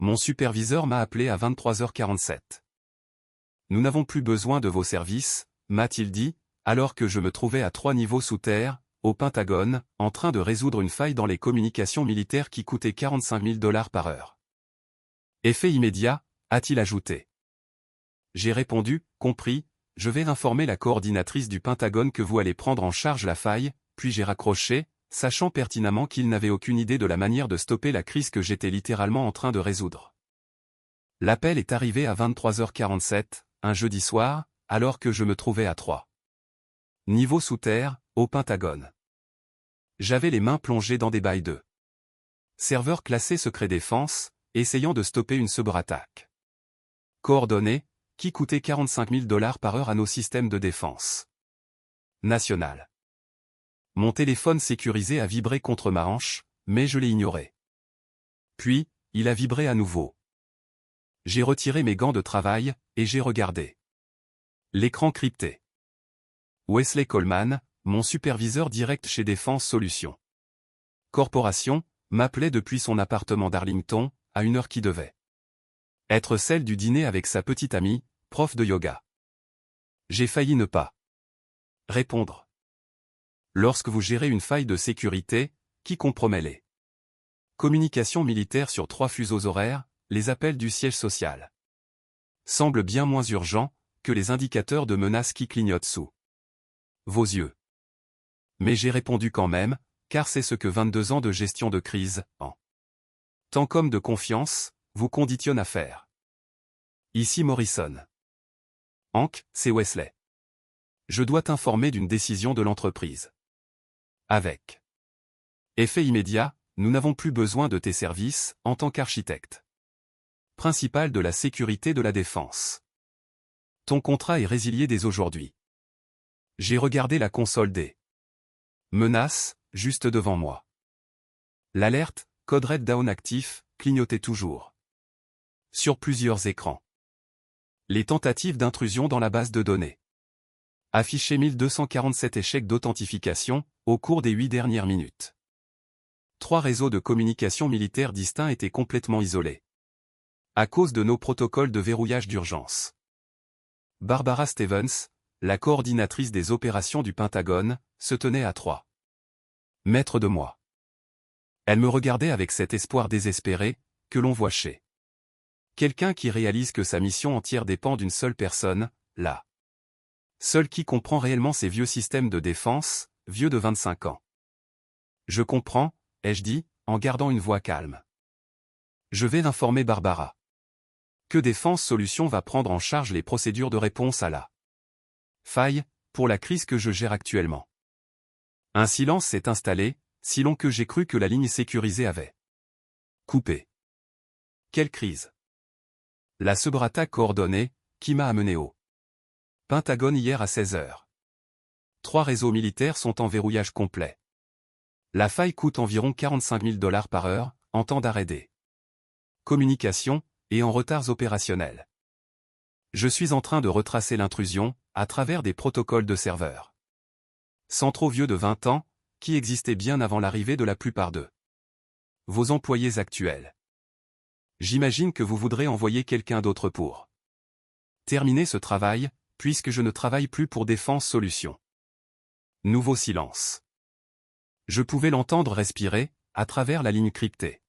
mon superviseur m'a appelé à 23h47. Nous n'avons plus besoin de vos services, m'a-t-il dit, alors que je me trouvais à 3 niveaux sous terre, au Pentagone, en train de résoudre une faille dans les communications militaires qui coûtait 45 000 $ par heure. Effet immédiat, a-t-il ajouté. J'ai répondu, compris, je vais informer la coordinatrice du Pentagone que vous allez prendre en charge la faille, puis j'ai raccroché, sachant pertinemment qu'il n'avait aucune idée de la manière de stopper la crise que j'étais littéralement en train de résoudre. L'appel est arrivé à 23h47, un jeudi soir, alors que je me trouvais à 3 niveaux sous terre, au Pentagone. J'avais les mains plongées dans des bails de serveurs classés secret défense, essayant de stopper une cyberattaque coordonnée, qui coûtait 45 000 $ par heure à nos systèmes de défense nationale. Mon téléphone sécurisé a vibré contre ma hanche, mais je l'ai ignoré. Puis, il a vibré à nouveau. J'ai retiré mes gants de travail, et j'ai regardé l'écran crypté. Wesley Coleman, mon superviseur direct chez Défense Solutions Corporation, m'appelait depuis son appartement d'Arlington, à une heure qui devait être celle du dîner avec sa petite amie, prof de yoga. J'ai failli ne pas répondre. Lorsque vous gérez une faille de sécurité, qui compromet les communications militaires sur 3 fuseaux horaires, les appels du siège social semblent bien moins urgents que les indicateurs de menaces qui clignotent sous vos yeux. Mais j'ai répondu quand même, car c'est ce que 22 ans de gestion de crise, en tant qu'homme de confiance, vous conditionnent à faire. Ici Morrison. Hank, c'est Wesley. Je dois t'informer d'une décision de l'entreprise. Avec effet immédiat, nous n'avons plus besoin de tes services, en tant qu'architecte principal de la sécurité de la défense. Ton contrat est résilié dès aujourd'hui. J'ai regardé la console des menaces, juste devant moi. L'alerte, code Red Down actif, clignotait toujours. Sur plusieurs écrans. Les tentatives d'intrusion dans la base de données. Affiché 1247 échecs d'authentification, au cours des 8 dernières minutes. 3 réseaux de communication militaire distincts étaient complètement isolés. À cause de nos protocoles de verrouillage d'urgence. Barbara Stevens, la coordinatrice des opérations du Pentagone, se tenait à 3 mètres de moi. Elle me regardait avec cet espoir désespéré, que l'on voit chez quelqu'un qui réalise que sa mission entière dépend d'une seule personne, là. Seul qui comprend réellement ces vieux systèmes de défense, vieux de 25 ans. Je comprends, ai-je dit, en gardant une voix calme. Je vais informer Barbara. Que Défense Solutions va prendre en charge les procédures de réponse à la faille, pour la crise que je gère actuellement. Un silence s'est installé, si long que j'ai cru que la ligne sécurisée avait coupé. Quelle crise? La cyberattaque coordonnée, qui m'a amené au Pentagone hier à 16h. 3 réseaux militaires sont en verrouillage complet. La faille coûte environ 45 000 $ par heure, en temps d'arrêt des communications, et en retards opérationnels. Je suis en train de retracer l'intrusion, à travers des protocoles de serveurs centraux vieux de 20 ans, qui existaient bien avant l'arrivée de la plupart de vos employés actuels. J'imagine que vous voudrez envoyer quelqu'un d'autre pour terminer ce travail, puisque je ne travaille plus pour Défense Solutions. Nouveau silence. Je pouvais l'entendre respirer, à travers la ligne cryptée.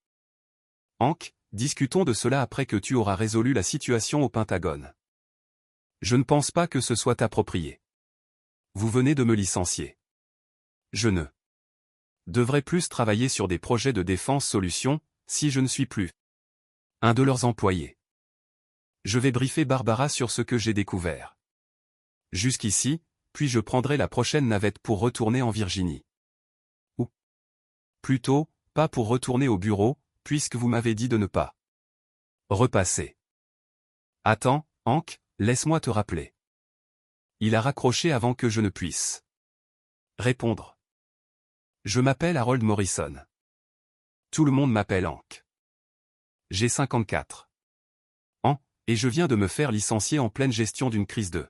Hank, discutons de cela après que tu auras résolu la situation au Pentagone. Je ne pense pas que ce soit approprié. Vous venez de me licencier. Je ne devrais plus travailler sur des projets de Défense Solutions, si je ne suis plus un de leurs employés. Je vais briefer Barbara sur ce que j'ai découvert. Jusqu'ici, puis je prendrai la prochaine navette pour retourner en Virginie. Ou plutôt, pas pour retourner au bureau, puisque vous m'avez dit de ne pas repasser. Attends, Hank, laisse-moi te rappeler. Il a raccroché avant que je ne puisse répondre. Je m'appelle Harold Morrison. Tout le monde m'appelle Hank. J'ai 54 ans, et je viens de me faire licencier en pleine gestion d'une crise de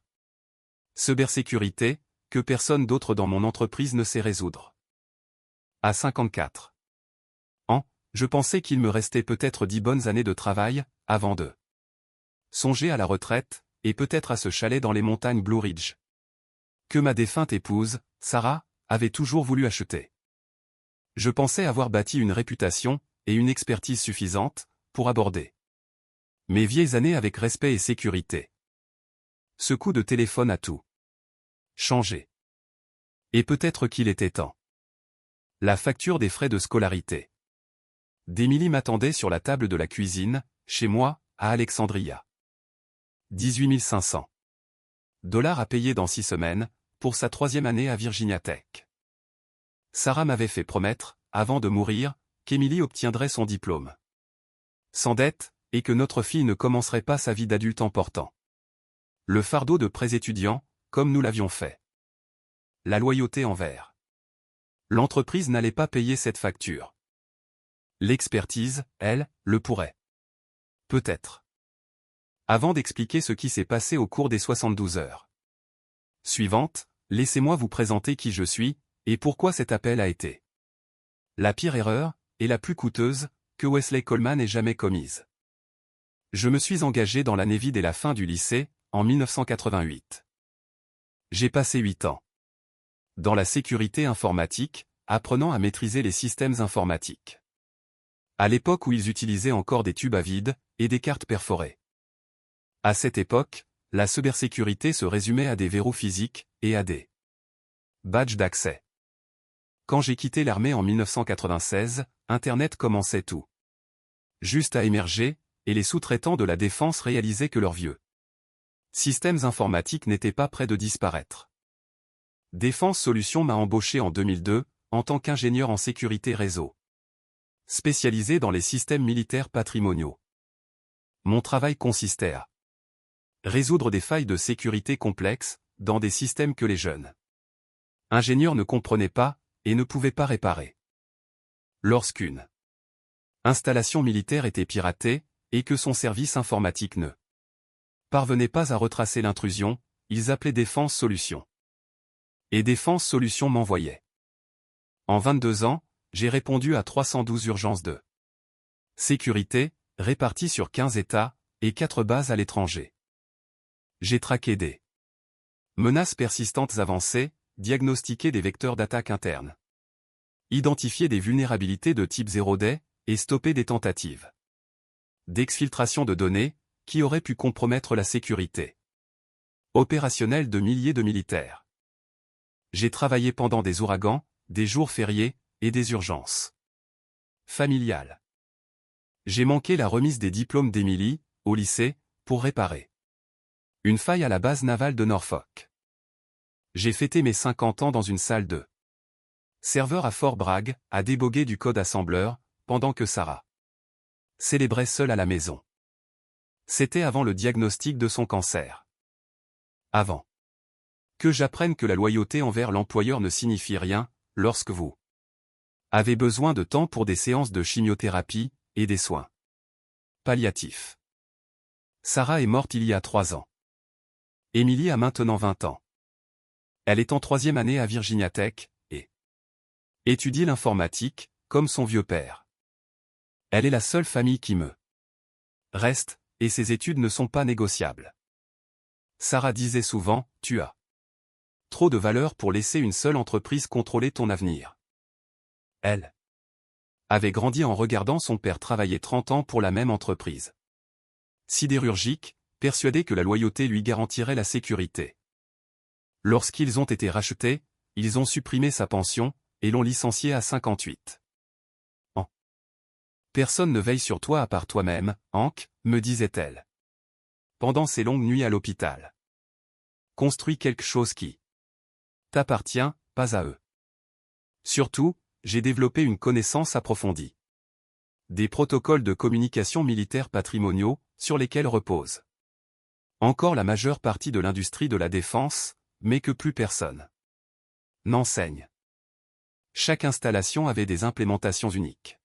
cybersécurité, que personne d'autre dans mon entreprise ne sait résoudre. À 54 ans, Je pensais qu'il me restait peut-être 10 bonnes années de travail, avant de songer à la retraite, et peut-être à ce chalet dans les montagnes Blue Ridge que ma défunte épouse, Sarah, avait toujours voulu acheter. Je pensais avoir bâti une réputation, et une expertise suffisante, pour aborder mes vieilles années avec respect et sécurité. Ce coup de téléphone a tout changé. Et peut-être qu'il était temps. La facture des frais de scolarité d'Émilie m'attendait sur la table de la cuisine, chez moi, à Alexandria. 18 500 $ à payer dans 6 semaines, pour sa 3e année à Virginia Tech. Sarah m'avait fait promettre, avant de mourir, qu'Émilie obtiendrait son diplôme sans dette, et que notre fille ne commencerait pas sa vie d'adulte en portant le fardeau de prêts étudiants, comme nous l'avions fait. La loyauté envers l'entreprise n'allait pas payer cette facture. L'expertise, elle, le pourrait. Peut-être. Avant d'expliquer ce qui s'est passé au cours des 72 heures suivantes, laissez-moi vous présenter qui je suis, et pourquoi cet appel a été la pire erreur, et la plus coûteuse, que Wesley Coleman ait jamais commise. Je me suis engagé dans la Navy dès la fin du lycée, en 1988. J'ai passé 8 ans dans la sécurité informatique, apprenant à maîtriser les systèmes informatiques. À l'époque où ils utilisaient encore des tubes à vide, et des cartes perforées. À cette époque, la cybersécurité se résumait à des verrous physiques, et à des badges d'accès. Quand j'ai quitté l'armée en 1996, Internet commençait tout juste à émerger, et les sous-traitants de la défense réalisaient que leurs vieux systèmes informatiques n'étaient pas près de disparaître. Défense Solutions m'a embauché en 2002, en tant qu'ingénieur en sécurité réseau, spécialisé dans les systèmes militaires patrimoniaux. Mon travail consistait à résoudre des failles de sécurité complexes, dans des systèmes que les jeunes ingénieurs ne comprenaient pas, et ne pouvaient pas réparer. Lorsqu'une installation militaire était piratée, et que son service informatique ne parvenait pas à retracer l'intrusion, ils appelaient Défense Solutions. Et Défense Solutions m'envoyait. En 22 ans, j'ai répondu à 312 urgences de sécurité, réparties sur 15 États, et 4 bases à l'étranger. J'ai traqué des menaces persistantes avancées, diagnostiqué des vecteurs d'attaque internes, identifié des vulnérabilités de type 0-day, et stoppé des tentatives d'exfiltration de données, qui auraient pu compromettre la sécurité opérationnelle de milliers de militaires. J'ai travaillé pendant des ouragans, des jours fériés, et des urgences familiales. J'ai manqué la remise des diplômes d'Émilie, au lycée, pour réparer une faille à la base navale de Norfolk. J'ai fêté mes 50 ans dans une salle de serveur à Fort Bragg, à déboguer du code assembleur, pendant que Sarah célébrait seule à la maison. C'était avant le diagnostic de son cancer. Avant que j'apprenne que la loyauté envers l'employeur ne signifie rien, lorsque vous avez besoin de temps pour des séances de chimiothérapie, et des soins palliatifs. Sarah est morte il y a 3 ans. Émilie a maintenant 20 ans. Elle est en 3e année à Virginia Tech, et étudie l'informatique, comme son vieux père. Elle est la seule famille qui me reste, et ses études ne sont pas négociables. Sarah disait souvent, tu as trop de valeur pour laisser une seule entreprise contrôler ton avenir. Elle avait grandi en regardant son père travailler 30 ans pour la même entreprise sidérurgique, persuadé que la loyauté lui garantirait la sécurité. Lorsqu'ils ont été rachetés, ils ont supprimé sa pension, et l'ont licencié à 58 ans. Personne ne veille sur toi à part toi-même, Hank, me disait-elle. Pendant ces longues nuits à l'hôpital. Construis quelque chose qui t'appartient, pas à eux. Surtout, j'ai développé une connaissance approfondie des protocoles de communication militaire patrimoniaux, sur lesquels repose encore la majeure partie de l'industrie de la défense, mais que plus personne n'enseigne. Chaque installation avait des implémentations uniques.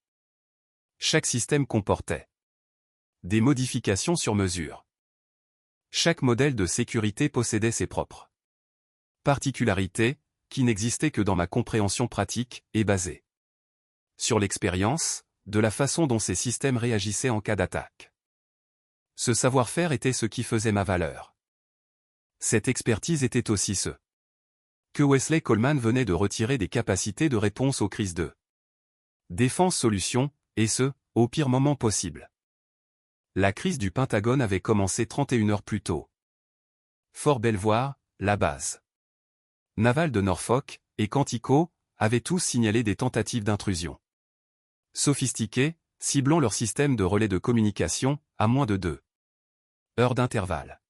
Chaque système comportait des modifications sur mesure. Chaque modèle de sécurité possédait ses propres particularités, qui n'existaient que dans ma compréhension pratique, et basée sur l'expérience, de la façon dont ces systèmes réagissaient en cas d'attaque. Ce savoir-faire était ce qui faisait ma valeur. Cette expertise était aussi ce que Wesley Coleman venait de retirer des capacités de réponse aux crises de défense-solution, et ce, au pire moment possible. La crise du Pentagone avait commencé 31 heures plus tôt. Fort Belvoir, la base navale de Norfolk, et Quantico, avaient tous signalé des tentatives d'intrusion. Sophistiqués, ciblant leur système de relais de communication, à moins de 2 heures d'intervalle.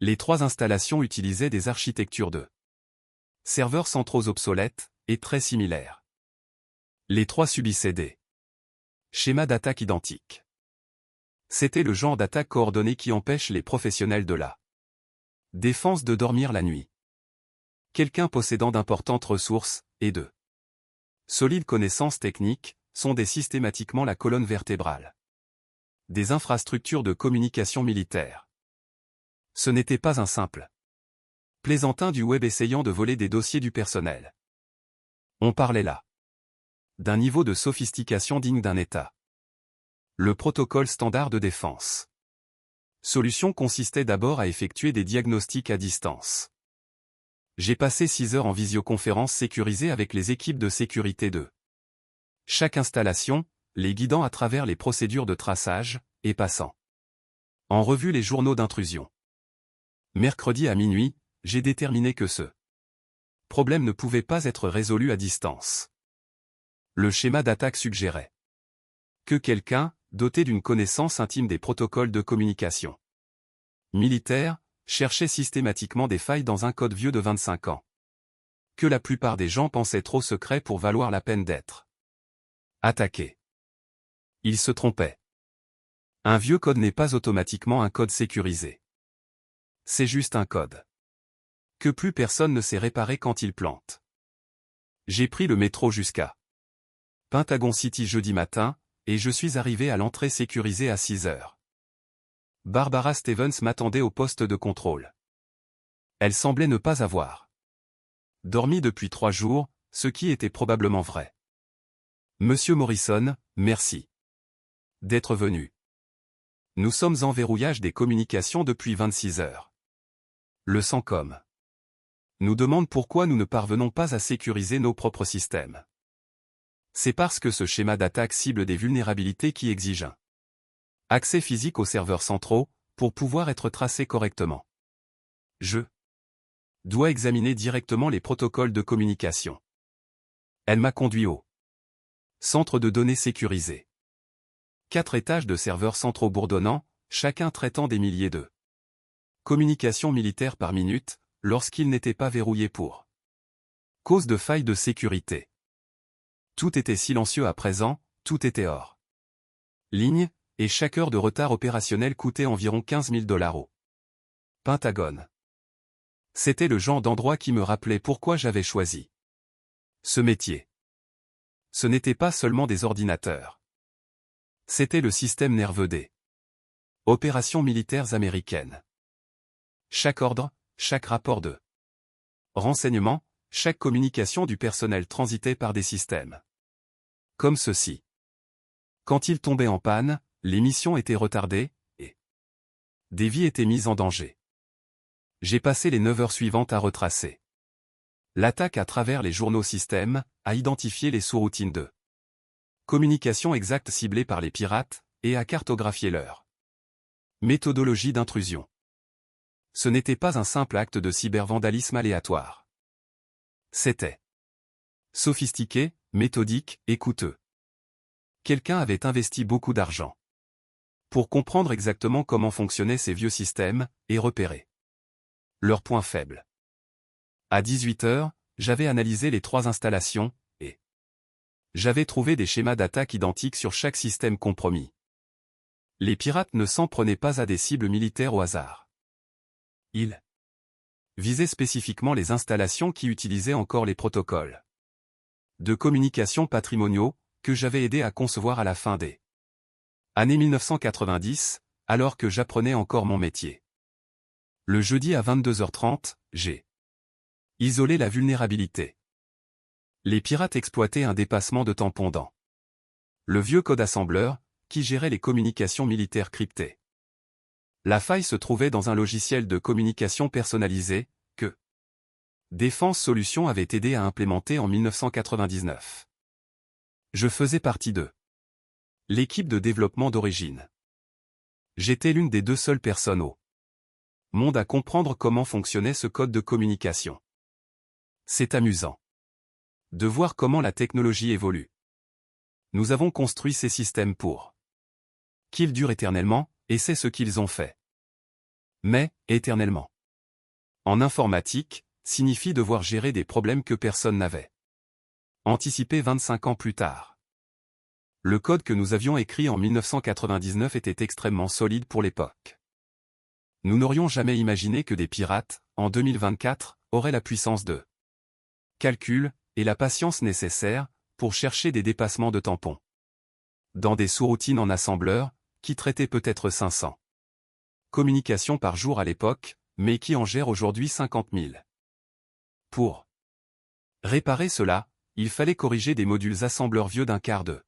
Les 3 installations utilisaient des architectures de serveurs centraux obsolètes, et très similaires. Les 3 subissaient des schémas d'attaque identiques. C'était le genre d'attaque coordonnée qui empêche les professionnels de la défense de dormir la nuit. Quelqu'un possédant d'importantes ressources, et de solides connaissances techniques, sondaient systématiquement la colonne vertébrale des infrastructures de communication militaire. Ce n'était pas un simple plaisantin du web essayant de voler des dossiers du personnel. On parlait là d'un niveau de sophistication digne d'un État. Le protocole standard de défense solution consistait d'abord à effectuer des diagnostics à distance. J'ai passé 6 heures en visioconférence sécurisée avec les équipes de sécurité de chaque installation, les guidant à travers les procédures de traçage, et passant en revue les journaux d'intrusion. Mercredi à minuit, j'ai déterminé que ce problème ne pouvait pas être résolu à distance. Le schéma d'attaque suggérait que quelqu'un, doté d'une connaissance intime des protocoles de communication militaire, cherchait systématiquement des failles dans un code vieux de 25 ans. Que la plupart des gens pensaient trop secret pour valoir la peine d'être attaqué. Ils se trompaient. Un vieux code n'est pas automatiquement un code sécurisé. C'est juste un code que plus personne ne sait réparer quand il plante. J'ai pris le métro jusqu'à Pentagon City jeudi matin, et je suis arrivé à l'entrée sécurisée à 6 heures. Barbara Stevens m'attendait au poste de contrôle. Elle semblait ne pas avoir dormi depuis 3 jours, ce qui était probablement vrai. Monsieur Morrison, merci d'être venu. Nous sommes en verrouillage des communications depuis 26 heures. Le CENTCOM nous demande pourquoi nous ne parvenons pas à sécuriser nos propres systèmes. C'est parce que ce schéma d'attaque cible des vulnérabilités qui exigent un accès physique aux serveurs centraux, pour pouvoir être tracé correctement. Je dois examiner directement les protocoles de communication. Elle m'a conduit au centre de données sécurisé. 4 étages de serveurs centraux bourdonnants, chacun traitant des milliers de communications militaires par minute, lorsqu'ils n'étaient pas verrouillés pour cause de failles de sécurité. Tout était silencieux à présent, tout était hors ligne, et chaque heure de retard opérationnel coûtait environ 15 000 $ au Pentagone. C'était le genre d'endroit qui me rappelait pourquoi j'avais choisi ce métier. Ce n'était pas seulement des ordinateurs. C'était le système nerveux des opérations militaires américaines. Chaque ordre, chaque rapport de renseignement, chaque communication du personnel transitait par des systèmes comme ceci. Quand ils tombaient en panne, les missions étaient retardées, et des vies étaient mises en danger. J'ai passé les 9 heures suivantes à retracer l'attaque à travers les journaux systèmes, à identifier les sous-routines de communication exactes ciblées par les pirates, et à cartographier leur méthodologie d'intrusion. Ce n'était pas un simple acte de cybervandalisme aléatoire. C'était sophistiqué, méthodique et coûteux. Quelqu'un avait investi beaucoup d'argent pour comprendre exactement comment fonctionnaient ces vieux systèmes, et repérer leurs points faibles. À 18 heures, j'avais analysé les 3 installations, et j'avais trouvé des schémas d'attaque identiques sur chaque système compromis. Les pirates ne s'en prenaient pas à des cibles militaires au hasard. Ils visaient spécifiquement les installations qui utilisaient encore les protocoles de communication patrimoniaux, que j'avais aidé à concevoir à la fin des années 1990, alors que j'apprenais encore mon métier. Le jeudi à 22h30, j'ai isolé la vulnérabilité. Les pirates exploitaient un dépassement de tampons dans Le vieux code assembleur, qui gérait les communications militaires cryptées. La faille se trouvait dans un logiciel de communication personnalisé, que Défense Solutions avait aidé à implémenter en 1999. Je faisais partie de l'équipe de développement d'origine. J'étais l'une des 2 seules personnes au monde à comprendre comment fonctionnait ce code de communication. C'est amusant de voir comment la technologie évolue. Nous avons construit ces systèmes pour qu'ils durent éternellement, et c'est ce qu'ils ont fait. Mais, éternellement, en informatique, signifie devoir gérer des problèmes que personne n'avait anticipé 25 ans plus tard. Le code que nous avions écrit en 1999 était extrêmement solide pour l'époque. Nous n'aurions jamais imaginé que des pirates, en 2024, auraient la puissance de calcul et la patience nécessaire pour chercher des dépassements de tampons dans des sous-routines en assembleur, qui traitaient peut-être 500 communications par jour à l'époque, mais qui en gèrent aujourd'hui 50 000. Pour réparer cela, il fallait corriger des modules assembleurs vieux d'un quart de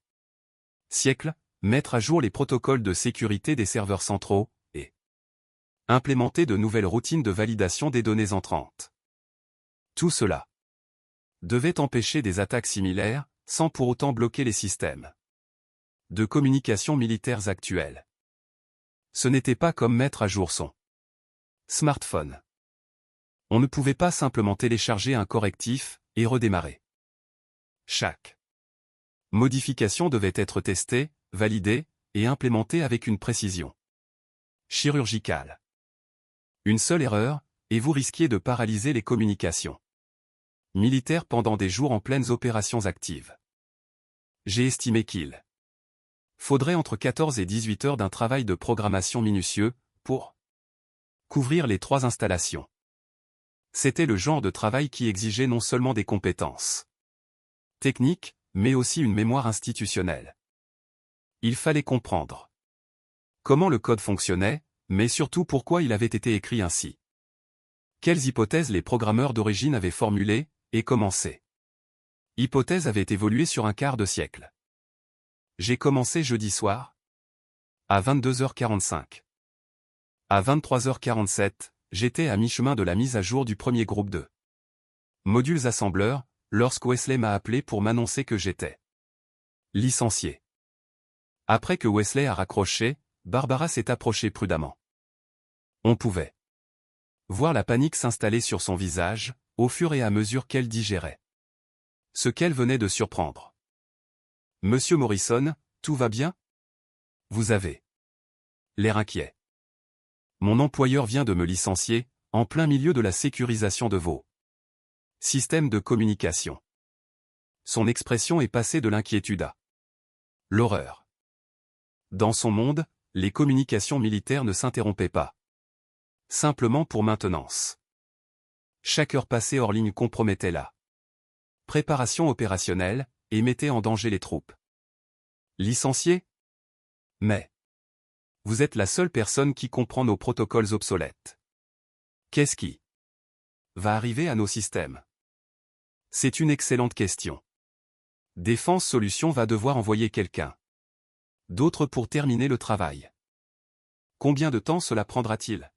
siècle, mettre à jour les protocoles de sécurité des serveurs centraux, et implémenter de nouvelles routines de validation des données entrantes. Tout cela devait empêcher des attaques similaires, sans pour autant bloquer les systèmes de communication militaires actuels. Ce n'était pas comme mettre à jour son smartphone. On ne pouvait pas simplement télécharger un correctif et redémarrer. Chaque modification devait être testée, validée et implémentée avec une précision chirurgicale. Une seule erreur, et vous risquiez de paralyser les communications militaires pendant des jours en pleines opérations actives. J'ai estimé qu'il faudrait entre 14 et 18 heures d'un travail de programmation minutieux pour couvrir les 3 installations. C'était le genre de travail qui exigeait non seulement des compétences techniques, mais aussi une mémoire institutionnelle. Il fallait comprendre comment le code fonctionnait, mais surtout pourquoi il avait été écrit ainsi. Quelles hypothèses les programmeurs d'origine avaient formulées, et comment ces hypothèses avaient évolué sur un quart de siècle. J'ai commencé jeudi soir, à 22h45. À 23h47, j'étais à mi-chemin de la mise à jour du premier groupe de modules assembleurs, lorsque Wesley m'a appelé pour m'annoncer que j'étais licencié. Après que Wesley a raccroché, Barbara s'est approchée prudemment. On pouvait voir la panique s'installer sur son visage, au fur et à mesure qu'elle digérait ce qu'elle venait de surprendre. « Monsieur Morrison, tout va bien ? Vous avez l'air inquiet. Mon employeur vient de me licencier, en plein milieu de la sécurisation de vos systèmes de communication. » Son expression est passée de l'inquiétude à l'horreur. Dans son monde, les communications militaires ne s'interrompaient pas simplement pour maintenance. Chaque heure passée hors ligne compromettait la préparation opérationnelle et mettait en danger les troupes. Licencié ? Mais vous êtes la seule personne qui comprend nos protocoles obsolètes. Qu'est-ce qui va arriver à nos systèmes ? C'est une excellente question. Défense Solutions va devoir envoyer quelqu'un d'autre pour terminer le travail. Combien de temps cela prendra-t-il ?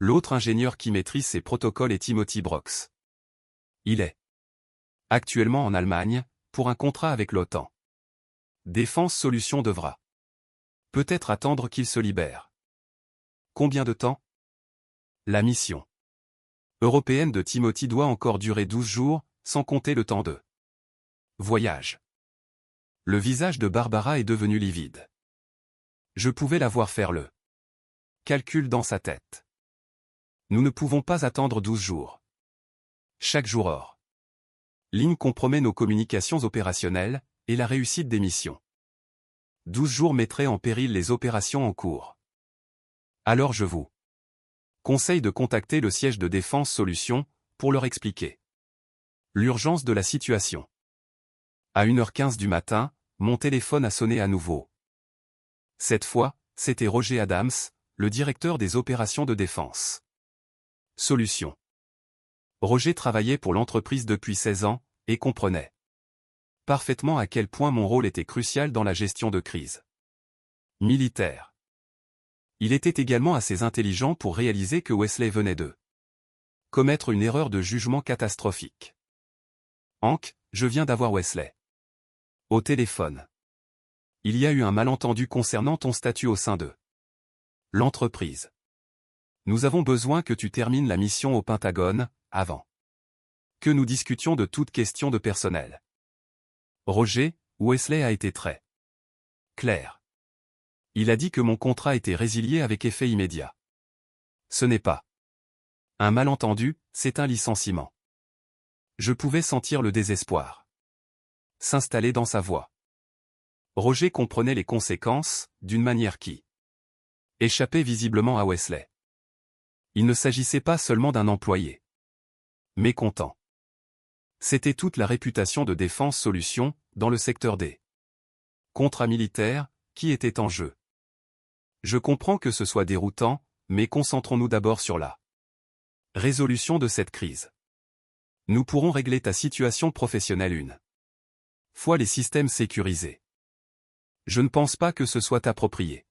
L'autre ingénieur qui maîtrise ces protocoles est Timothy Brox. Il est actuellement en Allemagne, pour un contrat avec l'OTAN. Défense Solutions devra peut-être attendre qu'il se libère. Combien de temps ? La mission européenne de Timothy doit encore durer 12 jours, sans compter le temps de voyage. Le visage de Barbara est devenu livide. Je pouvais la voir faire le calcul dans sa tête. Nous ne pouvons pas attendre 12 jours. Chaque jour hors ligne compromet nos communications opérationnelles et la réussite des missions. 12 jours mettraient en péril les opérations en cours. Alors je vous conseille de contacter le siège de Défense Solutions pour leur expliquer l'urgence de la situation. À 1h15 du matin, mon téléphone a sonné à nouveau. Cette fois, c'était Roger Adams, le directeur des opérations de défense Solutions. Roger travaillait pour l'entreprise depuis 16 ans, et comprenait parfaitement à quel point mon rôle était crucial dans la gestion de crise militaire. Il était également assez intelligent pour réaliser que Wesley venait de commettre une erreur de jugement catastrophique. Hank, je viens d'avoir Wesley au téléphone. Il y a eu un malentendu concernant ton statut au sein de l'entreprise. Nous avons besoin que tu termines la mission au Pentagone, avant que nous discutions de toute question de personnel. Roger, Wesley a été très clair. Il a dit que mon contrat était résilié avec effet immédiat. Ce n'est pas un malentendu, c'est un licenciement. Je pouvais sentir le désespoir s'installer dans sa voix. Roger comprenait les conséquences, d'une manière qui échappait visiblement à Wesley. Il ne s'agissait pas seulement d'un employé mécontent. C'était toute la réputation de Défense Solutions, dans le secteur des contrats militaires, qui était en jeu. Je comprends que ce soit déroutant, mais concentrons-nous d'abord sur la résolution de cette crise. Nous pourrons régler ta situation professionnelle une fois les systèmes sécurisés. Je ne pense pas que ce soit approprié.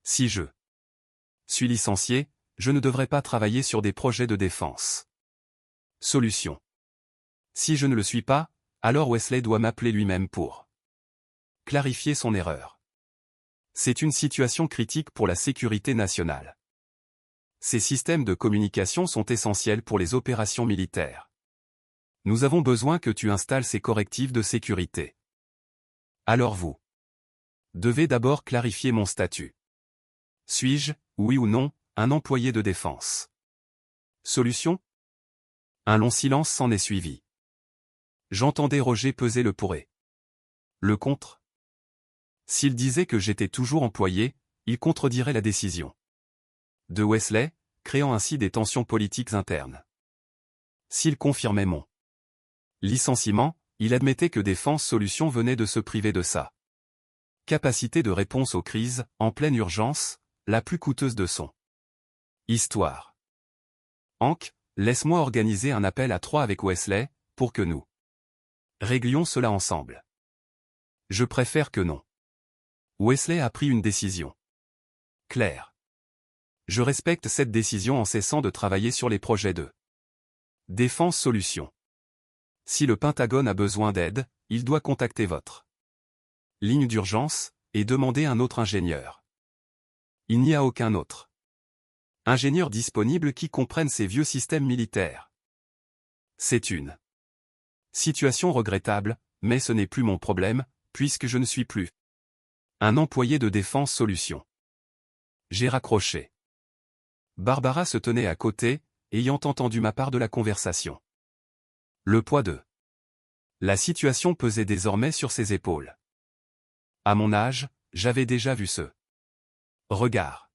Si je suis licencié, je ne devrais pas travailler sur des projets de défense. Solution. Si je ne le suis pas, alors Wesley doit m'appeler lui-même pour clarifier son erreur. C'est une situation critique pour la sécurité nationale. Ces systèmes de communication sont essentiels pour les opérations militaires. Nous avons besoin que tu installes ces correctifs de sécurité. Alors vous devez d'abord clarifier mon statut. Suis-je, oui ou non, un employé de défense? Solution? Un long silence s'en est suivi. J'entendais Roger peser le pour et le contre. S'il disait que j'étais toujours employé, il contredirait la décision de Wesley, créant ainsi des tensions politiques internes. S'il confirmait mon licenciement, il admettait que Défense Solutions venait de se priver de sa capacité de réponse aux crises, en pleine urgence, la plus coûteuse de son histoire. Hank, laisse-moi organiser un appel à 3 avec Wesley, pour que nous réglions cela ensemble. Je préfère que non. Wesley a pris une décision claire. Je respecte cette décision en cessant de travailler sur les projets de Défense Solutions. Si le Pentagone a besoin d'aide, il doit contacter votre ligne d'urgence et demander un autre ingénieur. Il n'y a aucun autre ingénieur disponible qui comprenne ces vieux systèmes militaires. C'est une situation regrettable, mais ce n'est plus mon problème, puisque je ne suis plus un employé de Défense Solutions. J'ai raccroché. Barbara se tenait à côté, ayant entendu ma part de la conversation. Le poids de la situation pesait désormais sur ses épaules. À mon âge, j'avais déjà vu ce regard.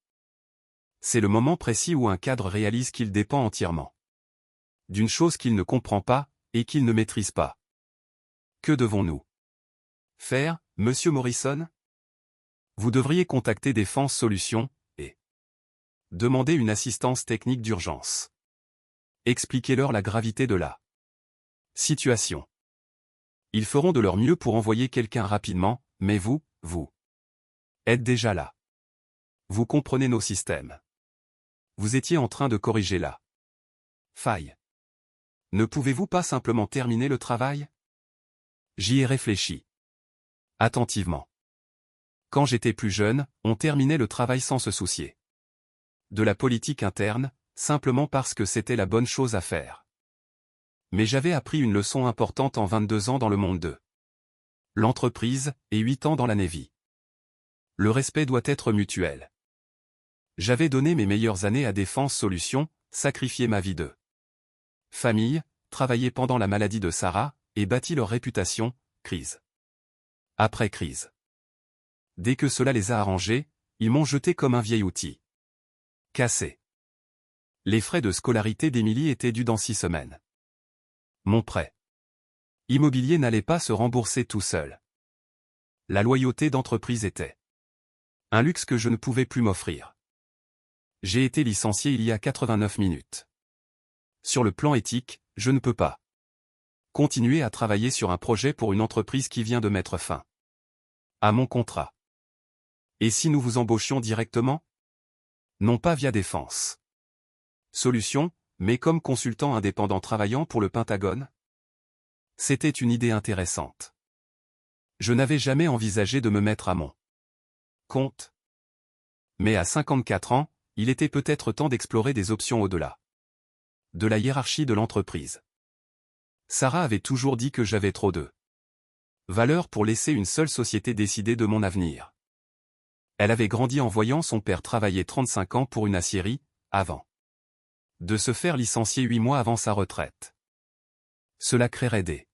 C'est le moment précis où un cadre réalise qu'il dépend entièrement d'une chose qu'il ne comprend pas et qu'il ne maîtrise pas. Que devons-nous faire, Monsieur Morrison? Vous devriez contacter Défense Solutions et demander une assistance technique d'urgence. Expliquez-leur la gravité de la situation. Ils feront de leur mieux pour envoyer quelqu'un rapidement, mais vous êtes déjà là. Vous comprenez nos systèmes. Vous étiez en train de corriger la faille. Ne pouvez-vous pas simplement terminer le travail? J'y ai réfléchi attentivement. Quand j'étais plus jeune, on terminait le travail sans se soucier de la politique interne, simplement parce que c'était la bonne chose à faire. Mais j'avais appris une leçon importante en 22 ans dans le monde de l'entreprise et 8 ans dans la Navy. Le respect doit être mutuel. J'avais donné mes meilleures années à Défense Solutions, sacrifié ma vie de famille, travaillé pendant la maladie de Sarah, et bâti leur réputation, crise après crise. Dès que cela les a arrangés, ils m'ont jeté comme un vieil outil cassé. Les frais de scolarité d'Émilie étaient dus dans 6 semaines. Mon prêt immobilier n'allait pas se rembourser tout seul. La loyauté d'entreprise était un luxe que je ne pouvais plus m'offrir. J'ai été licencié il y a 89 minutes. Sur le plan éthique, je ne peux pas Continuer à travailler sur un projet pour une entreprise qui vient de mettre fin à mon contrat. Et si nous vous embauchions directement? Non pas via Défense Solutions, mais comme consultant indépendant travaillant pour le Pentagone? C'était une idée intéressante. Je n'avais jamais envisagé de me mettre à mon compte. Mais à 54 ans, il était peut-être temps d'explorer des options au-delà de la hiérarchie de l'entreprise. Sarah avait toujours dit que j'avais trop de valeur pour laisser une seule société décider de mon avenir. Elle avait grandi en voyant son père travailler 35 ans pour une aciérie, avant de se faire licencier 8 mois avant sa retraite. Cela créerait des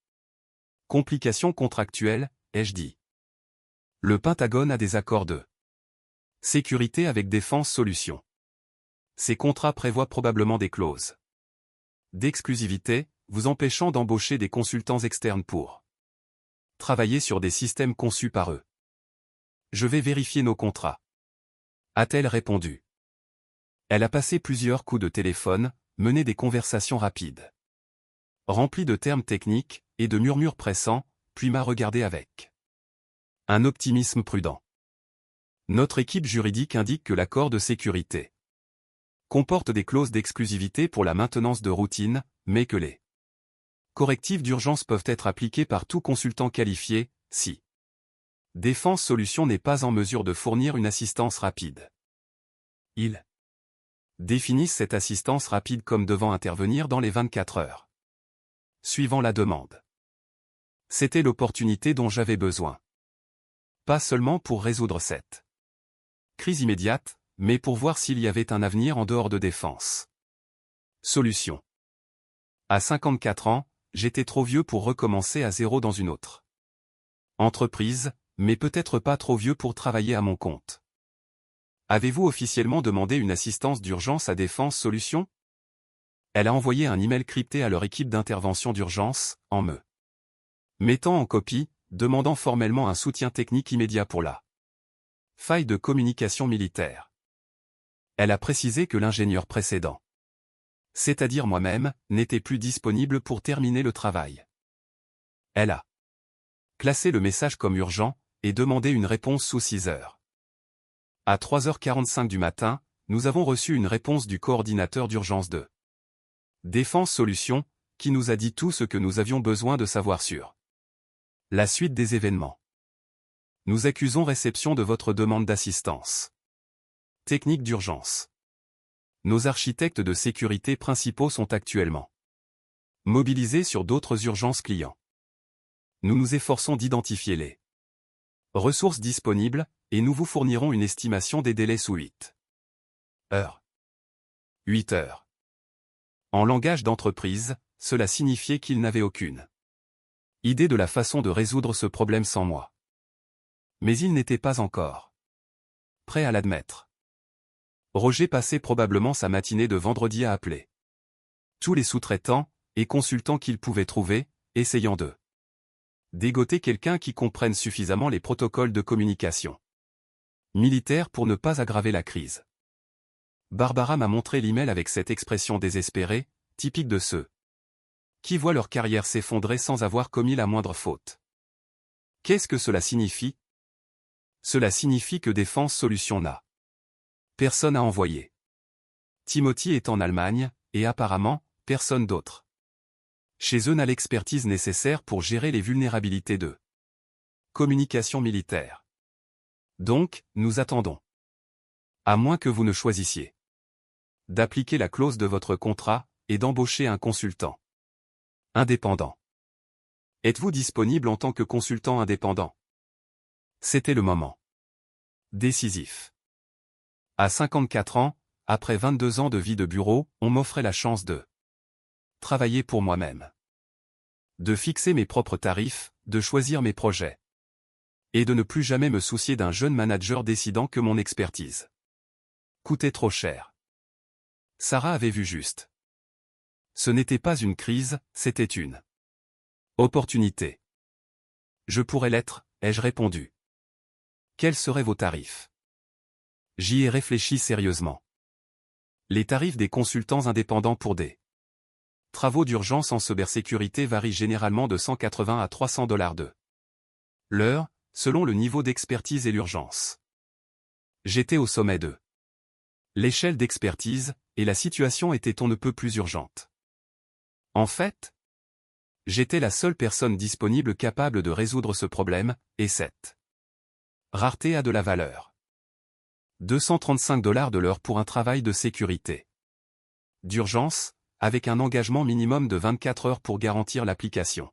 complications contractuelles, ai-je dit. Le Pentagone a des accords de sécurité avec Défense Solutions. Ces contrats prévoient probablement des clauses d'exclusivité, vous empêchant d'embaucher des consultants externes pour travailler sur des systèmes conçus par eux. Je vais vérifier nos contrats. A-t-elle répondu. Elle a passé plusieurs coups de téléphone, mené des conversations rapides, remplies de termes techniques et de murmures pressants, puis m'a regardé avec un optimisme prudent. Notre équipe juridique indique que l'accord de sécurité comporte des clauses d'exclusivité pour la maintenance de routine, mais que les correctifs d'urgence peuvent être appliqués par tout consultant qualifié, si Défense Solutions n'est pas en mesure de fournir une assistance rapide. Ils définissent cette assistance rapide comme devant intervenir dans les 24 heures suivant la demande. C'était l'opportunité dont j'avais besoin. Pas seulement pour résoudre cette crise immédiate, mais pour voir s'il y avait un avenir en dehors de Défense Solutions. À 54 ans, j'étais trop vieux pour recommencer à zéro dans une autre entreprise, mais peut-être pas trop vieux pour travailler à mon compte. Avez-vous officiellement demandé une assistance d'urgence à Défense Solutions? Elle a envoyé un email crypté à leur équipe d'intervention d'urgence, en me mettant en copie, demandant formellement un soutien technique immédiat pour la faille de communication militaire. Elle a précisé que l'ingénieur précédent, c'est-à-dire moi-même, n'était plus disponible pour terminer le travail. Elle a classé le message comme urgent, et demandé une réponse sous 6 heures. À 3h45 du matin, nous avons reçu une réponse du coordinateur d'urgence de Défense Solutions, qui nous a dit tout ce que nous avions besoin de savoir sur la suite des événements. Nous accusons réception de votre demande d'assistance technique d'urgence. Nos architectes de sécurité principaux sont actuellement mobilisés sur d'autres urgences clients. Nous nous efforçons d'identifier les ressources disponibles, et nous vous fournirons une estimation des délais sous 8 heures. 8 heures. En langage d'entreprise, cela signifiait qu'il n'avait aucune idée de la façon de résoudre ce problème sans moi. Mais il n'était pas encore prêt à l'admettre. Roger passait probablement sa matinée de vendredi à appeler tous les sous-traitants et consultants qu'il pouvait trouver, essayant de dégoter quelqu'un qui comprenne suffisamment les protocoles de communication militaire pour ne pas aggraver la crise. Barbara m'a montré l'email avec cette expression désespérée, typique de ceux qui voient leur carrière s'effondrer sans avoir commis la moindre faute. Qu'est-ce que cela signifie? Cela signifie que Défense Solutions n'a personne à envoyer. Timothy est en Allemagne, et apparemment, personne d'autre chez eux n'a l'expertise nécessaire pour gérer les vulnérabilités de communication militaire. Donc, nous attendons. À moins que vous ne choisissiez d'appliquer la clause de votre contrat, et d'embaucher un consultant indépendant. Êtes-vous disponible en tant que consultant indépendant? C'était le moment décisif. À 54 ans, après 22 ans de vie de bureau, on m'offrait la chance de travailler pour moi-même, de fixer mes propres tarifs, de choisir mes projets, et de ne plus jamais me soucier d'un jeune manager décidant que mon expertise coûtait trop cher. Sarah avait vu juste. Ce n'était pas une crise, c'était une opportunité. Je pourrais l'être, ai-je répondu. Quels seraient vos tarifs? J'y ai réfléchi sérieusement. Les tarifs des consultants indépendants pour des Travaux d'urgence en cybersécurité varient généralement de 180 à 300 $ de l'heure, selon le niveau d'expertise et l'urgence. J'étais au sommet de l'échelle d'expertise, et la situation était on ne peut plus urgente. En fait, j'étais la seule personne disponible capable de résoudre ce problème, et cette rareté a de la valeur. 235 $ de l'heure pour un travail de sécurité d'urgence, avec un engagement minimum de 24 heures pour garantir l'application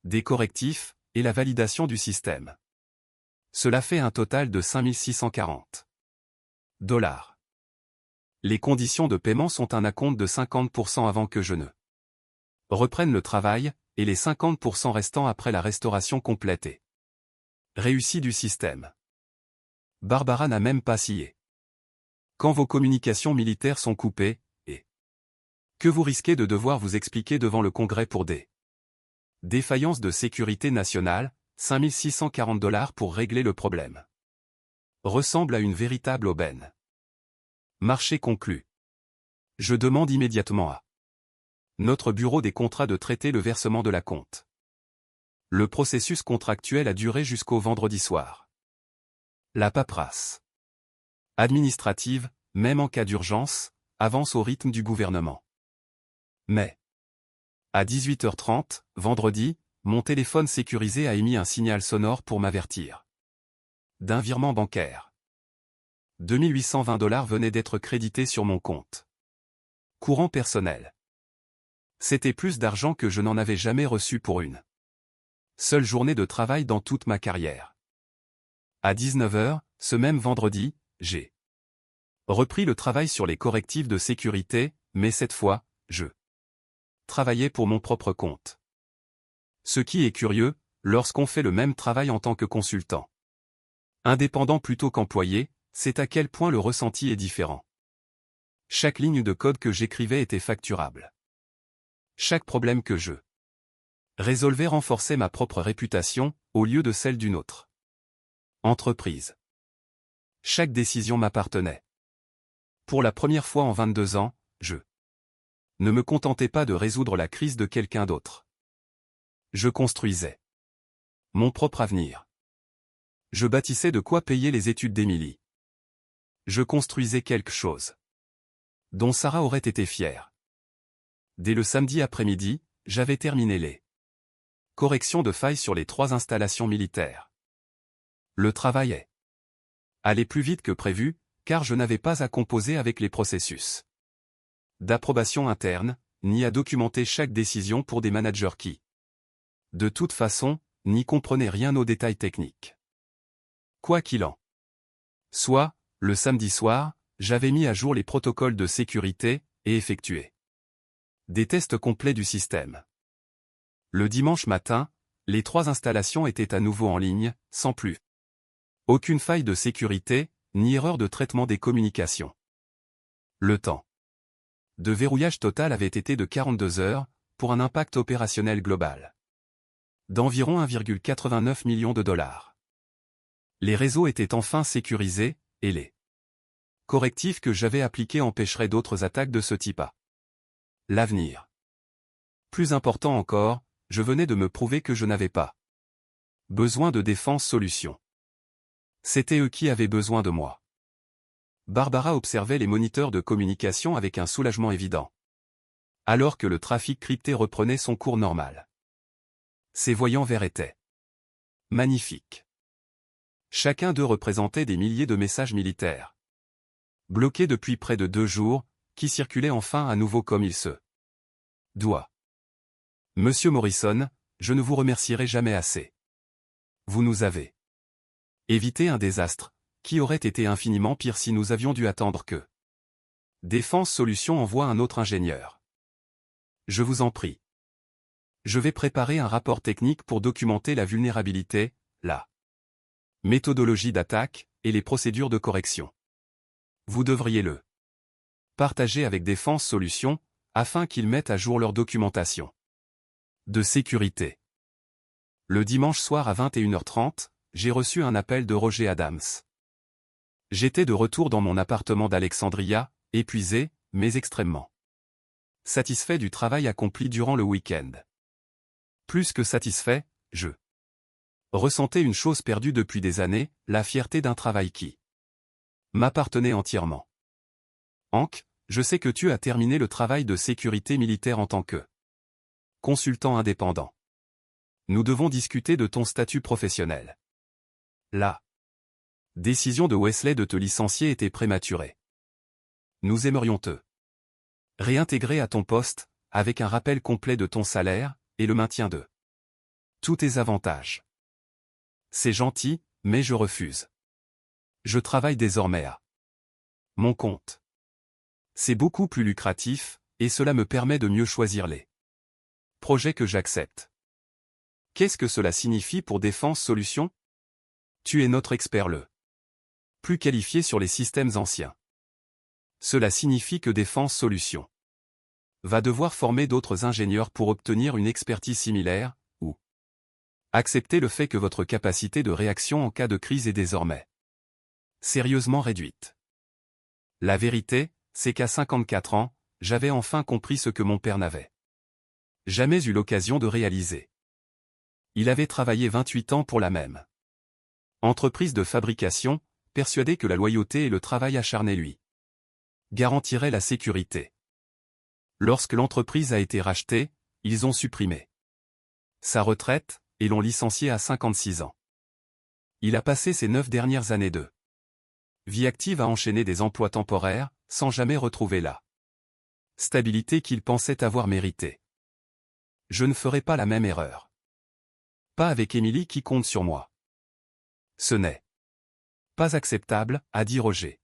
des correctifs et la validation du système. Cela fait un total de 5 640 $. Les conditions de paiement sont un acompte de 50% avant que je ne reprenne le travail, et les 50% restants après la restauration complète et réussie du système. Barbara n'a même pas scié. Quand vos communications militaires sont coupées, et que vous risquez de devoir vous expliquer devant le Congrès pour des défaillances de sécurité nationale, 5 640 $ pour régler le problème ressemble à une véritable aubaine. Marché conclu. Je demande immédiatement à notre bureau des contrats de traiter le versement de la compte. Le processus contractuel a duré jusqu'au vendredi soir. La paperasse administrative, même en cas d'urgence, avance au rythme du gouvernement. Mais à 18h30, vendredi, mon téléphone sécurisé a émis un signal sonore pour m'avertir d'un virement bancaire. 2820 $ venaient d'être crédités sur mon compte courant personnel. C'était plus d'argent que je n'en avais jamais reçu pour une seule journée de travail dans toute ma carrière. À 19h, ce même vendredi, j'ai repris le travail sur les correctifs de sécurité, mais cette fois, je travaillais pour mon propre compte. Ce qui est curieux, lorsqu'on fait le même travail en tant que consultant indépendant plutôt qu'employé, c'est à quel point le ressenti est différent. Chaque ligne de code que j'écrivais était facturable. Chaque problème que je résolvais renforçait ma propre réputation, au lieu de celle d'une autre entreprise. Chaque décision m'appartenait. Pour la première fois en 22 ans, je ne me contentais pas de résoudre la crise de quelqu'un d'autre. Je construisais mon propre avenir. Je bâtissais de quoi payer les études d'Émilie. Je construisais quelque chose dont Sarah aurait été fière. Dès le samedi après-midi, j'avais terminé les corrections de failles sur les 3 installations militaires. Le travail allait plus vite que prévu, car je n'avais pas à composer avec les processus d'approbation interne, ni à documenter chaque décision pour des managers qui, de toute façon, n'y comprenaient rien aux détails techniques. Quoi qu'il en soit, le samedi soir, j'avais mis à jour les protocoles de sécurité, et effectué des tests complets du système. Le dimanche matin, les 3 installations étaient à nouveau en ligne, sans plus aucune faille de sécurité, ni erreur de traitement des communications. Le temps de verrouillage total avait été de 42 heures, pour un impact opérationnel global d'environ 1,89 million de $. Les réseaux étaient enfin sécurisés, et les correctifs que j'avais appliqués empêcheraient d'autres attaques de ce type à l'avenir. Plus important encore, je venais de me prouver que je n'avais pas besoin de défense solution. C'était eux qui avaient besoin de moi. Barbara observait les moniteurs de communication avec un soulagement évident, alors que le trafic crypté reprenait son cours normal. Ses voyants verts étaient magnifiques. Chacun d'eux représentait des milliers de messages militaires, bloqués depuis près de 2 jours, qui circulaient enfin à nouveau comme il se doit. Monsieur Morrison, je ne vous remercierai jamais assez. Vous nous avez évité un désastre, qui aurait été infiniment pire si nous avions dû attendre que Défense Solutions envoie un autre ingénieur. Je vous en prie. Je vais préparer un rapport technique pour documenter la vulnérabilité, la méthodologie d'attaque, et les procédures de correction. Vous devriez le partager avec Défense Solutions, afin qu'ils mettent à jour leur documentation de sécurité. Le dimanche soir à 21h30, j'ai reçu un appel de Roger Adams. J'étais de retour dans mon appartement d'Alexandria, épuisé, mais extrêmement Satisfait du travail accompli durant le week-end. Plus que satisfait, je ressentais une chose perdue depuis des années, la fierté d'un travail qui m'appartenait entièrement. Hank, je sais que tu as terminé le travail de sécurité militaire en tant que consultant indépendant. Nous devons discuter de ton statut professionnel. La décision de Wesley de te licencier était prématurée. Nous aimerions te réintégrer à ton poste, avec un rappel complet de ton salaire, et le maintien de tous tes avantages. C'est gentil, mais je refuse. Je travaille désormais à mon compte. C'est beaucoup plus lucratif, et cela me permet de mieux choisir les projets que j'accepte. Qu'est-ce que cela signifie pour Défense Solutions? Tu es notre expert le plus qualifié sur les systèmes anciens. Cela signifie que Défense Solutions va devoir former d'autres ingénieurs pour obtenir une expertise similaire, ou accepter le fait que votre capacité de réaction en cas de crise est désormais sérieusement réduite. La vérité, c'est qu'à 54 ans, j'avais enfin compris ce que mon père n'avait jamais eu l'occasion de réaliser. Il avait travaillé 28 ans pour la même entreprise de fabrication, persuadé que la loyauté et le travail acharné lui garantiraient la sécurité. Lorsque l'entreprise a été rachetée, ils ont supprimé sa retraite, et l'ont licencié à 56 ans. Il a passé ses 9 dernières années de vie active à enchaîner des emplois temporaires, sans jamais retrouver la stabilité qu'il pensait avoir méritée. Je ne ferai pas la même erreur. Pas avec Émilie qui compte sur moi. Ce n'est pas acceptable, a dit Roger.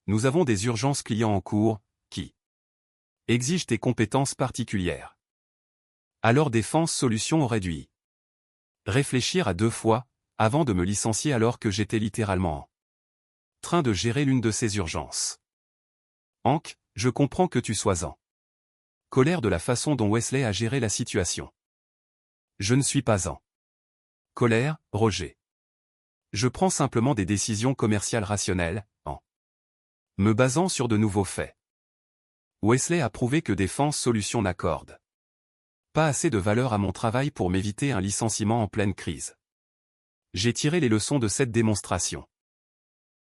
Nous avons des urgences clients en cours, qui exigent des compétences particulières. Alors Défense Solutions aurait dû réfléchir à 2 fois, avant de me licencier alors que j'étais littéralement en train de gérer l'une de ces urgences. Hank, je comprends que tu sois en colère de la façon dont Wesley a géré la situation. Je ne suis pas en colère, Roger. Je prends simplement des décisions commerciales rationnelles, en me basant sur de nouveaux faits. Wesley a prouvé que Défense Solutions n'accorde pas assez de valeur à mon travail pour m'éviter un licenciement en pleine crise. J'ai tiré les leçons de cette démonstration.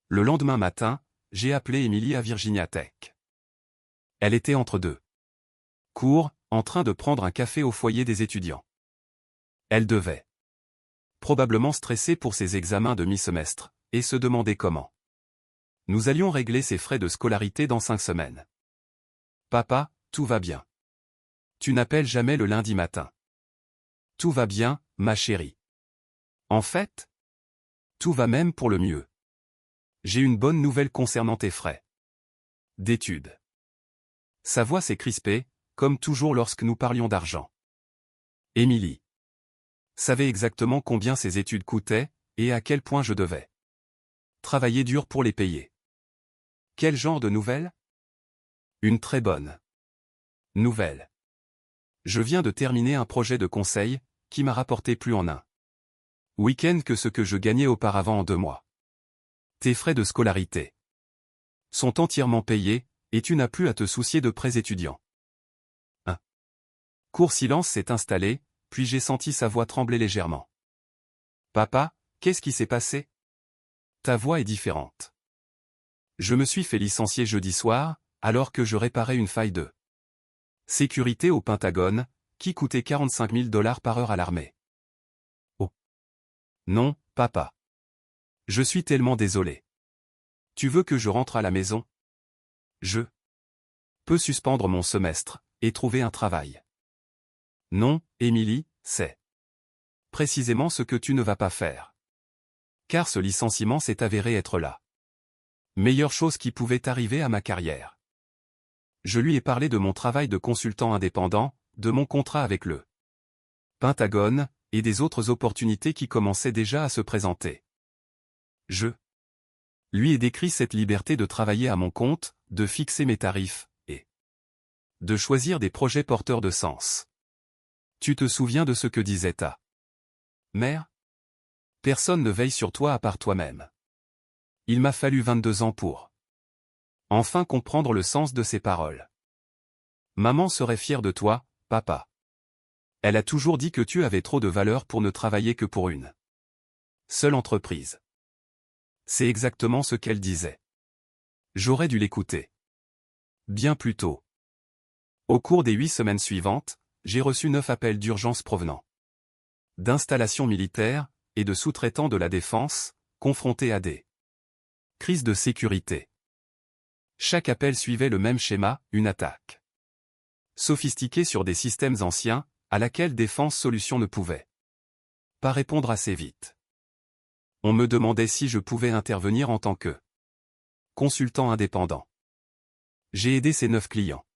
Le lendemain matin, j'ai appelé Émilie à Virginia Tech. Elle était entre 2 cours, en train de prendre un café au foyer des étudiants. Elle devait probablement stresser pour ses examens de mi-semestre, et se demander comment nous allions régler ses frais de scolarité dans 5 semaines. Papa, tout va bien. Tu n'appelles jamais le lundi matin. Tout va bien, ma chérie. En fait, tout va même pour le mieux. J'ai une bonne nouvelle concernant tes frais d'études. Sa voix s'est crispée, comme toujours lorsque nous parlions d'argent. Émilie savait exactement combien ses études coûtaient, et à quel point je devais travailler dur pour les payer. Quel genre de nouvelle? Une très bonne nouvelle. Je viens de terminer un projet de conseil, qui m'a rapporté plus en un week-end que ce que je gagnais auparavant en 2 mois. Tes frais de scolarité sont entièrement payés, et tu n'as plus à te soucier de prêts étudiants. Un court silence s'est installé, puis j'ai senti sa voix trembler légèrement. Papa, qu'est-ce qui s'est passé? Ta voix est différente. Je me suis fait licencier jeudi soir, alors que je réparais une faille de sécurité au Pentagone, qui coûtait 45 000 $ par heure à l'armée. Oh. Non, papa. Je suis tellement désolé. Tu veux que je rentre à la maison? Je peux suspendre mon semestre, et trouver un travail. Non, Émilie, c'est précisément ce que tu ne vas pas faire. Car ce licenciement s'est avéré être la meilleure chose qui pouvait arriver à ma carrière. Je lui ai parlé de mon travail de consultant indépendant, de mon contrat avec le Pentagone, et des autres opportunités qui commençaient déjà à se présenter. Je lui ai décrit cette liberté de travailler à mon compte, de fixer mes tarifs, et de choisir des projets porteurs de sens. Tu te souviens de ce que disait ta mère? Personne ne veille sur toi à part toi-même. Il m'a fallu 22 ans pour enfin comprendre le sens de ces paroles. Maman serait fière de toi, papa. Elle a toujours dit que tu avais trop de valeur pour ne travailler que pour une seule entreprise. C'est exactement ce qu'elle disait. J'aurais dû l'écouter. Bien plus tôt. Au cours des 8 semaines suivantes, j'ai reçu 9 appels d'urgence provenant d'installations militaires et de sous-traitants de la défense, confrontés à des crises de sécurité. Chaque appel suivait le même schéma, une attaque sophistiquée sur des systèmes anciens, à laquelle Défense Solutions ne pouvait pas répondre assez vite. On me demandait si je pouvais intervenir en tant que consultant indépendant. J'ai aidé ces 9 clients.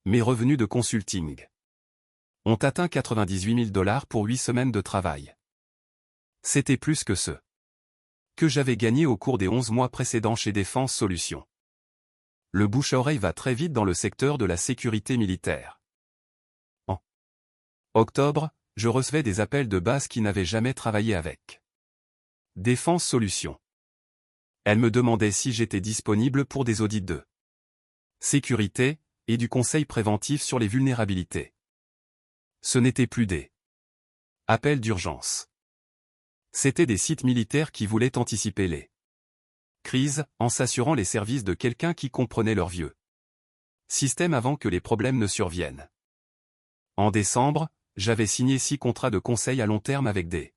Mes revenus de consulting ont atteint 98 000 $ pour 8 semaines de travail. C'était plus que ce que j'avais gagné au cours des 11 mois précédents chez Défense Solutions. Le bouche-à-oreille va très vite dans le secteur de la sécurité militaire. En octobre, je recevais des appels de base qui n'avaient jamais travaillé avec Défense Solutions. Elles me demandaient si j'étais disponible pour des audits de sécurité et du conseil préventif sur les vulnérabilités. Ce n'était plus des appels d'urgence. C'étaient des sites militaires qui voulaient anticiper les crises en s'assurant les services de quelqu'un qui comprenait leur vieux système avant que les problèmes ne surviennent. En décembre, j'avais signé 6 contrats de conseil à long terme avec des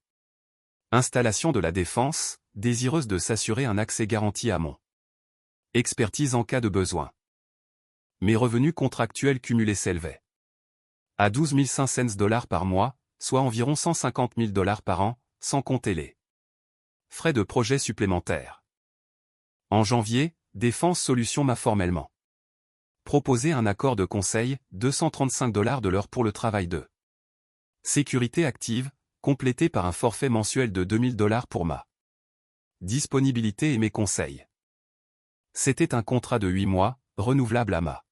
installations de la défense, désireuses de s'assurer un accès garanti à mon expertise en cas de besoin. Mes revenus contractuels cumulés s'élevaient à 12 500 $ par mois, soit environ 150 000 $ par an, sans compter les frais de projet supplémentaires. En janvier, Défense Solutions m'a formellement proposé un accord de conseil, 235 $ de l'heure pour le travail de sécurité active, complété par un forfait mensuel de 2 000 $ pour ma disponibilité et mes conseils. C'était un contrat de 8 mois, renouvelable à ma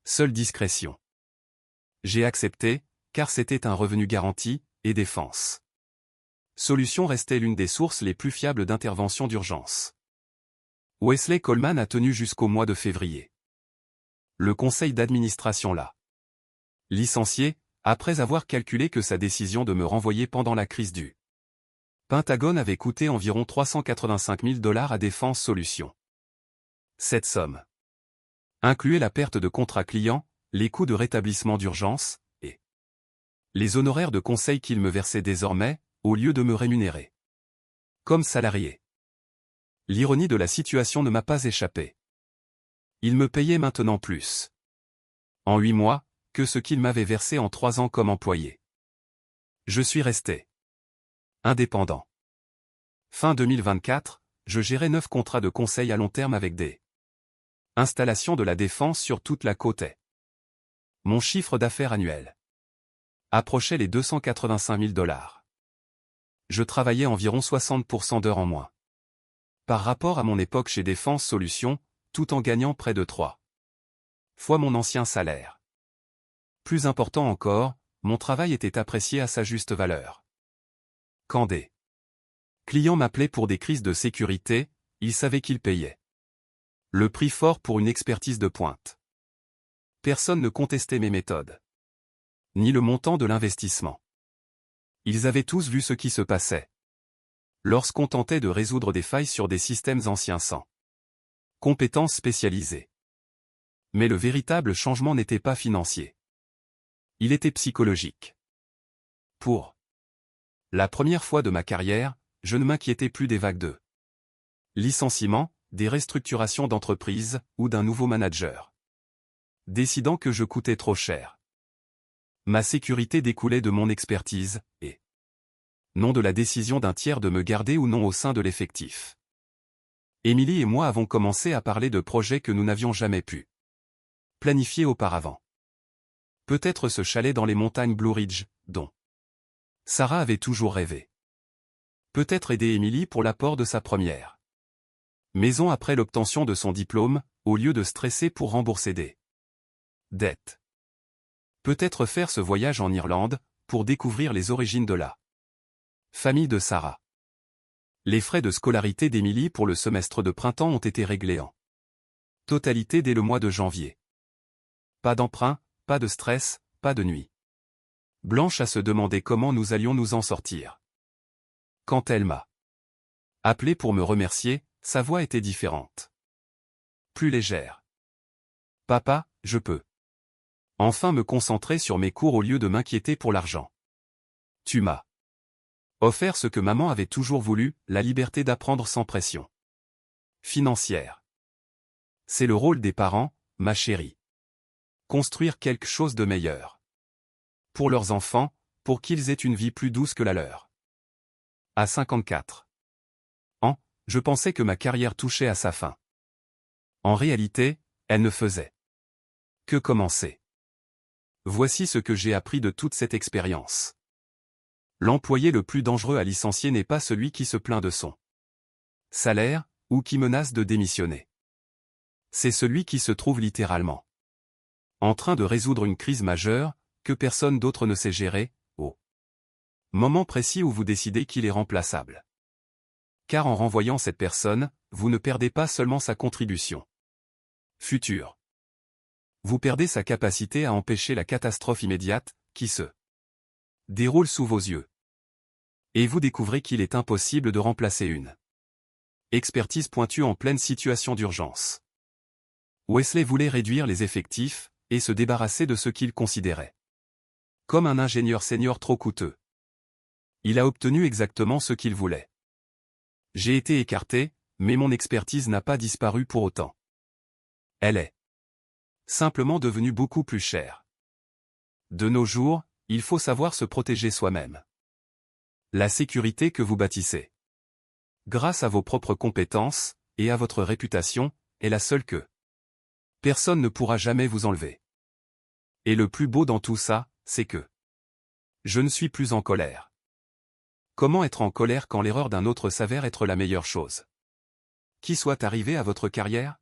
seule discrétion. J'ai accepté, car c'était un revenu garanti, et Défense Solutions restait l'une des sources les plus fiables d'intervention d'urgence. Wesley Coleman a tenu jusqu'au mois de février. Le conseil d'administration l'a licencié, après avoir calculé que sa décision de me renvoyer pendant la crise du Pentagone avait coûté environ 385 000 $ à Défense Solutions. Cette somme incluait la perte de contrats clients, les coûts de rétablissement d'urgence, et les honoraires de conseil qu'il me versait désormais, au lieu de me rémunérer comme salarié. L'ironie de la situation ne m'a pas échappé. Il me payait maintenant plus en 8 mois, que ce qu'il m'avait versé en 3 ans comme employé. Je suis resté indépendant. Fin 2024, je gérais 9 contrats de conseil à long terme avec des installations de la défense sur toute la côte est. Mon chiffre d'affaires annuel approchait les 285 000 $. Je travaillais environ 60% d'heures en moins par rapport à mon époque chez Défense Solutions, tout en gagnant près de 3 fois mon ancien salaire. Plus important encore, mon travail était apprécié à sa juste valeur. Quand des clients m'appelaient pour des crises de sécurité, ils savaient qu'ils payaient le prix fort pour une expertise de pointe. Personne ne contestait mes méthodes, ni le montant de l'investissement. Ils avaient tous vu ce qui se passait lorsqu'on tentait de résoudre des failles sur des systèmes anciens sans compétences spécialisées. Mais le véritable changement n'était pas financier. Il était psychologique. Pour la première fois de ma carrière, je ne m'inquiétais plus des vagues de licenciements, des restructurations d'entreprise, ou d'un nouveau manager décidant que je coûtais trop cher. Ma sécurité découlait de mon expertise, et non de la décision d'un tiers de me garder ou non au sein de l'effectif. Émilie et moi avons commencé à parler de projets que nous n'avions jamais pu planifier auparavant. Peut-être ce chalet dans les montagnes Blue Ridge, dont Sarah avait toujours rêvé. Peut-être aider Émilie pour l'apport de sa première maison après l'obtention de son diplôme, au lieu de stresser pour rembourser des dettes. Peut-être faire ce voyage en Irlande, pour découvrir les origines de la famille de Sarah. Les frais de scolarité d'Émilie pour le semestre de printemps ont été réglés en totalité dès le mois de janvier. pas d'emprunt, pas de stress, pas de nuit blanche à se demander comment nous allions nous en sortir. Quand elle m'a appelé pour me remercier, sa voix était différente. Plus légère. Papa, je peux enfin me concentrer sur mes cours au lieu de m'inquiéter pour l'argent. Tu m'as offert ce que maman avait toujours voulu, la liberté d'apprendre sans pression financière. C'est le rôle des parents, ma chérie. Construire quelque chose de meilleur. Pour leurs enfants, pour qu'ils aient une vie plus douce que la leur. À 54 ans, je pensais que ma carrière touchait à sa fin. En réalité, elle ne faisait que commencer. Voici ce que j'ai appris de toute cette expérience. L'employé le plus dangereux à licencier n'est pas celui qui se plaint de son salaire, ou qui menace de démissionner. C'est celui qui se trouve littéralement en train de résoudre une crise majeure, que personne d'autre ne sait gérer, au moment précis où vous décidez qu'il est remplaçable. Car en renvoyant cette personne, vous ne perdez pas seulement sa contribution future. Vous perdez sa capacité à empêcher la catastrophe immédiate, qui se déroule sous vos yeux. Et vous découvrez qu'il est impossible de remplacer une expertise pointue en pleine situation d'urgence. Wesley voulait réduire les effectifs, et se débarrasser de ce qu'il considérait comme un ingénieur senior trop coûteux. Il a obtenu exactement ce qu'il voulait. J'ai été écarté, mais mon expertise n'a pas disparu pour autant. Elle est simplement devenue beaucoup plus chère. De nos jours, il faut savoir se protéger soi-même. La sécurité que vous bâtissez grâce à vos propres compétences, et à votre réputation, est la seule que personne ne pourra jamais vous enlever. Et le plus beau dans tout ça, c'est que je ne suis plus en colère. Comment être en colère quand l'erreur d'un autre s'avère être la meilleure chose qui soit arrivée à votre carrière?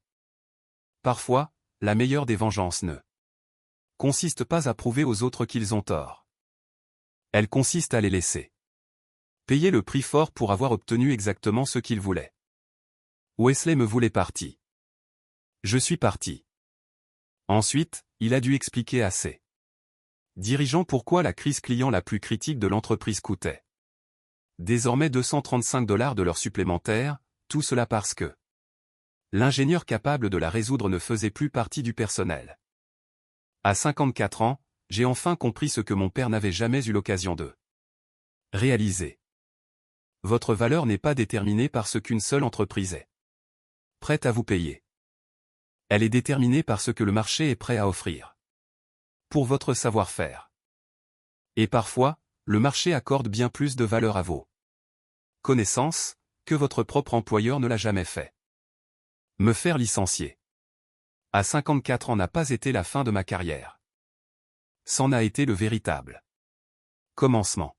Parfois, la meilleure des vengeances ne consiste pas à prouver aux autres qu'ils ont tort. Elle consiste à les laisser payer le prix fort pour avoir obtenu exactement ce qu'ils voulaient. Wesley me voulait parti. Je suis parti. Ensuite, il a dû expliquer à ses dirigeants pourquoi la crise client la plus critique de l'entreprise coûtait désormais $235 de l'heure supplémentaire, tout cela parce que l'ingénieur capable de la résoudre ne faisait plus partie du personnel. À 54 ans, j'ai enfin compris ce que mon père n'avait jamais eu l'occasion de réaliser. Votre valeur n'est pas déterminée par ce qu'une seule entreprise est prête à vous payer. Elle est déterminée par ce que le marché est prêt à offrir pour votre savoir-faire. Et parfois, le marché accorde bien plus de valeur à vos connaissances que votre propre employeur ne l'a jamais fait. Me faire licencier à 54 ans n'a pas été la fin de ma carrière. C'en a été le véritable commencement.